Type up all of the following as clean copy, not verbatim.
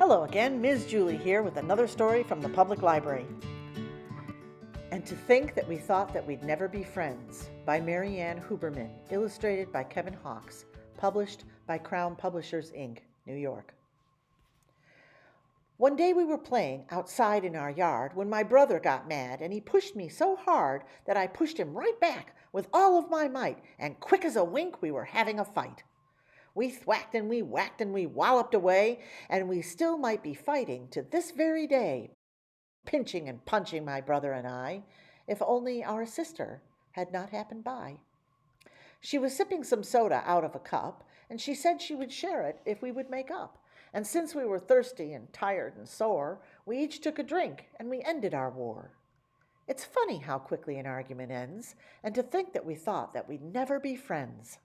Hello again, Ms. Julie here with another story from the public library. And to Think That We Thought That We'd Never Be Friends by Mary Ann Hoberman, illustrated by Keven, published by Crown Publishers, Inc., New York. One day we were playing outside in our yard when my brother got mad and he pushed me so hard that I pushed him right back with all of my might, and quick as a wink we were having a fight. We thwacked and we whacked and we walloped away, and we still might be fighting to this very day, pinching and punching my brother and I, if only our sister had not happened by. She was sipping some soda out of a cup, and she said she would share it if we would make up. And since we were thirsty and tired and sore, we each took a drink and we ended our war. It's funny how quickly an argument ends, and to think that we thought that we'd never be friends.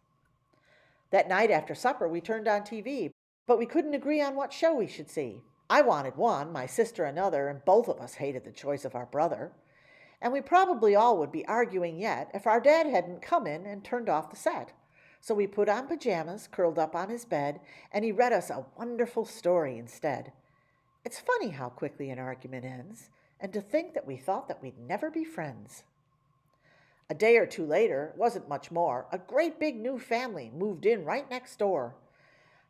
That night after supper, we turned on TV, but we couldn't agree on what show we should see. I wanted one, my sister another, and both of us hated the choice of our brother. And we probably all would be arguing yet if our dad hadn't come in and turned off the set. So we put on pajamas, curled up on his bed, and he read us a wonderful story instead. It's funny how quickly an argument ends, and to think that we thought that we'd never be friends. A day or two later, wasn't much more, a great big new family moved in right next door.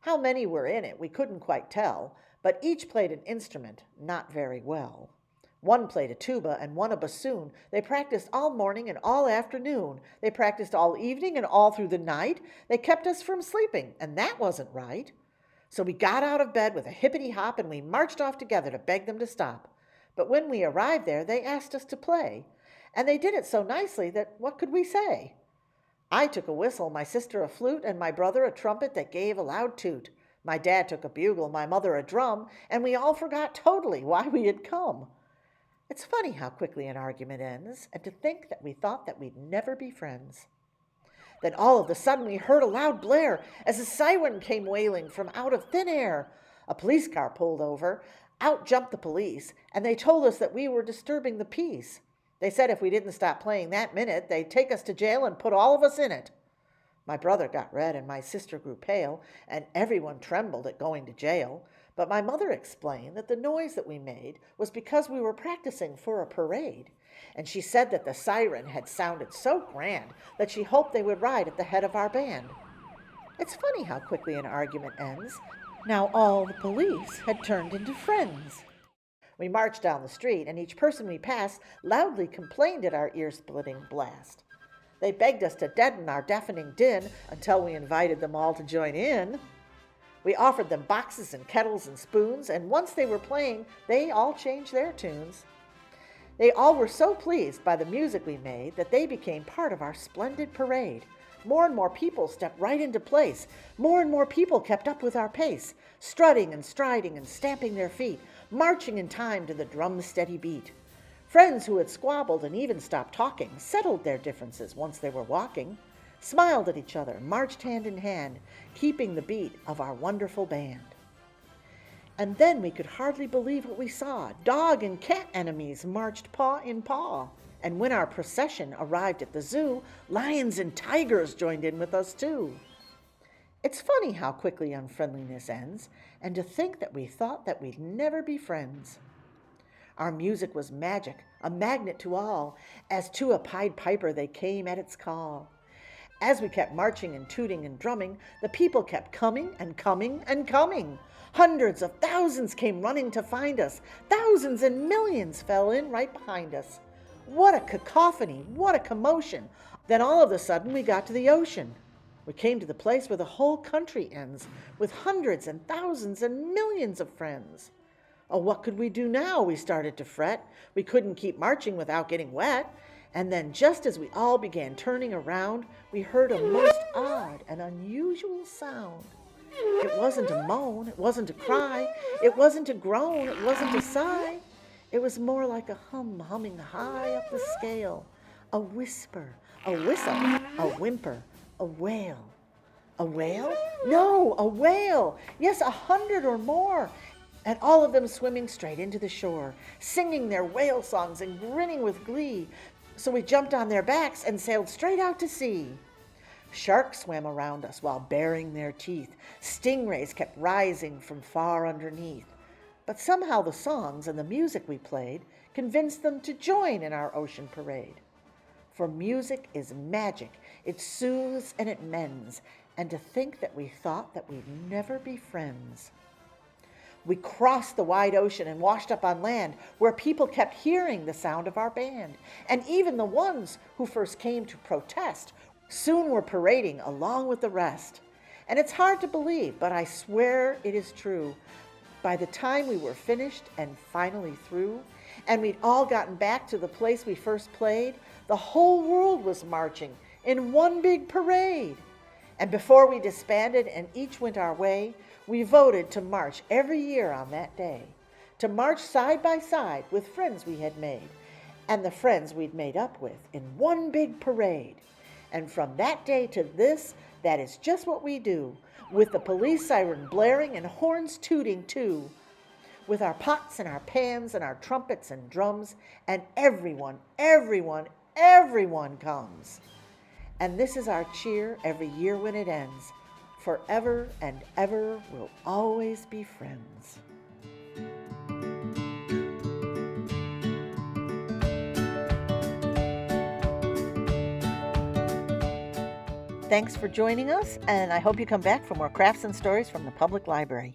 How many were in it we couldn't quite tell, but each played an instrument not very well. One played a tuba and one a bassoon. They practiced all morning and all afternoon. They practiced all evening and all through the night. They kept us from sleeping, and that wasn't right. So we got out of bed with a hippity-hop and we marched off together to beg them to stop. But when we arrived there, they asked us to play. And they did it so nicely that what could we say? I took a whistle, my sister a flute, and my brother a trumpet that gave a loud toot. My dad took a bugle, my mother a drum, and we all forgot totally why we had come. It's funny how quickly an argument ends, and to think that we thought that we'd never be friends. Then all of a sudden we heard a loud blare as a siren came wailing from out of thin air. A police car pulled over. Out jumped the police, and they told us that we were disturbing the peace. They said if we didn't stop playing that minute, they'd take us to jail and put all of us in it. My brother got red and my sister grew pale, and everyone trembled at going to jail. But my mother explained that the noise that we made was because we were practicing for a parade. And she said that the siren had sounded so grand that she hoped they would ride at the head of our band. It's funny how quickly an argument ends. Now all the police had turned into friends. We marched down the street, and each person we passed loudly complained at our ear-splitting blast. They begged us to deaden our deafening din until we invited them all to join in. We offered them boxes and kettles and spoons, and once they were playing, they all changed their tunes. They all were so pleased by the music we made that they became part of our splendid parade. More and more people stepped right into place. More and more people kept up with our pace, strutting and striding and stamping their feet, marching in time to the drum's steady beat. Friends who had squabbled and even stopped talking settled their differences once they were walking, smiled at each other, marched hand in hand, keeping the beat of our wonderful band. And then we could hardly believe what we saw. Dog and cat enemies marched paw in paw. And when our procession arrived at the zoo, lions and tigers joined in with us too. It's funny how quickly unfriendliness ends, and to think that we thought that we'd never be friends. Our music was magic, a magnet to all, as to a Pied Piper they came at its call. As we kept marching and tooting and drumming, the people kept coming and coming and coming. Hundreds of thousands came running to find us. Thousands and millions fell in right behind us. What a cacophony, what a commotion. Then all of a sudden we got to the ocean. We came to the place where the whole country ends, with hundreds and thousands and millions of friends. Oh, what could we do now? We started to fret. We couldn't keep marching without getting wet. And then just as we all began turning around, we heard a most odd and unusual sound. It wasn't a moan, it wasn't a cry, it wasn't a groan, it wasn't a sigh. It was more like a humming high up the scale, a whisper, a whistle, a whimper, a wail. A whale? No, a whale. Yes, 100 or more. And all of them swimming straight into the shore, singing their whale songs and grinning with glee. So we jumped on their backs and sailed straight out to sea. Sharks swam around us while baring their teeth. Stingrays kept rising from far underneath. But somehow the songs and the music we played convinced them to join in our ocean parade. For music is magic. It soothes and it mends. And to think that we thought that we'd never be friends. We crossed the wide ocean and washed up on land where people kept hearing the sound of our band. And even the ones who first came to protest soon were parading along with the rest. And it's hard to believe, but I swear it is true. By the time we were finished and finally through, and we'd all gotten back to the place we first played, the whole world was marching in one big parade. And before we disbanded and each went our way, we voted to march every year on that day, to march side by side with friends we had made, and the friends we'd made up with in one big parade. And from that day to this, that is just what we do, with the police siren blaring and horns tooting too, with our pots and our pans and our trumpets and drums, and everyone comes. And this is our cheer every year when it ends. Forever and ever we'll always be friends. Thanks for joining us, and I hope you come back for more crafts and stories from the Public Library.